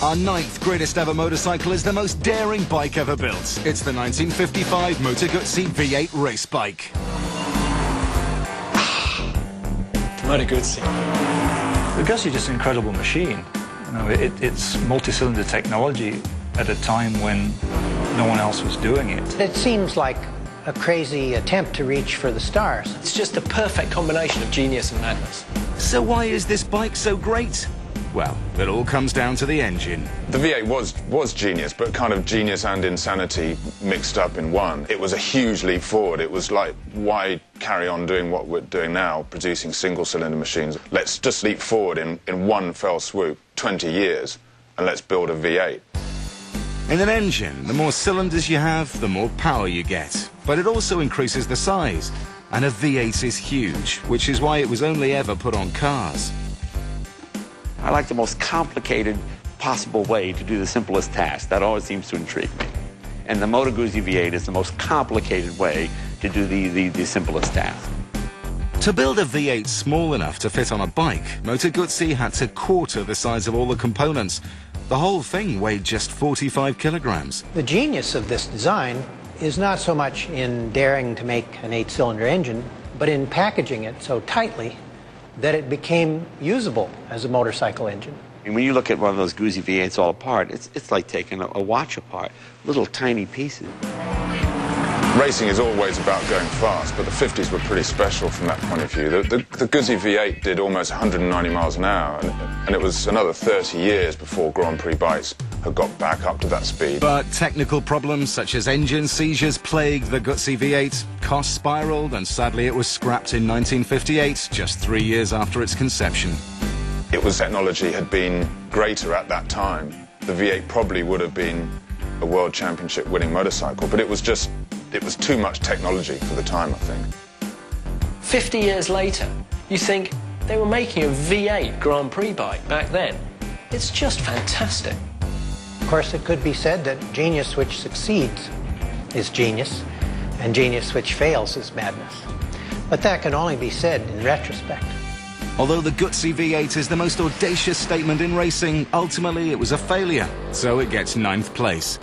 Our 9th greatest ever motorcycle is the most daring bike ever built. It's the 1955 Moto Guzzi V8 race bike. Moto Guzzi. The Guzzi is just an incredible machine. You know, it's multi-cylinder technology at a time when no one else was doing it. It seems like a crazy attempt to reach for the stars. It's just a perfect combination of genius and madness. So why is this bike so great? Well, it all comes down to the engine. The V8 was genius, but kind of genius and insanity mixed up in one. It was a huge leap forward. It was like, why carry on doing what we're doing now, producing single-cylinder machines? Let's just leap forward in one fell swoop, 20 years, and let's build a V8. In an engine, the more cylinders you have, the more power you get. But it also increases the size. And a V8 is huge, which is why it was only ever put on cars. I like the most complicated possible way to do the simplest task. That always seems to intrigue me. And the Moto Guzzi V8 is the most complicated way to do the simplest task. To build a V8 small enough to fit on a bike, Moto Guzzi had to quarter the size of all the components. The whole thing weighed just 45 kilograms. The genius of this design is not so much in daring to make an 8-cylinder engine, but in packaging it so tightly that it became usable as a motorcycle engine. And when you look at one of those Guzzi V8s all apart, it's like taking a watch apart, little tiny pieces. Racing is always about going fast, but the 50s were pretty special from that point of view. The Guzzi V8 did almost 190 miles an hour, and it was another 30 years before Grand Prix bikes had got back up to that speed. But technical problems such as engine seizures plagued the Guzzi V8. Costs spiraled, and sadly it was scrapped in 1958, just 3 years after its conception. Technology had been greater at that time. The V8 probably would have been a world championship winning motorcycle, but it was too much technology for the time, I think. 50 years later, you think they were making a V8 Grand Prix bike back then. It's just fantastic. Of course, it could be said that genius which succeeds is genius, and genius which fails is madness. But that can only be said in retrospect. Although the Guzzi V8 is the most audacious statement in racing, ultimately it was a failure, so it gets 9th place.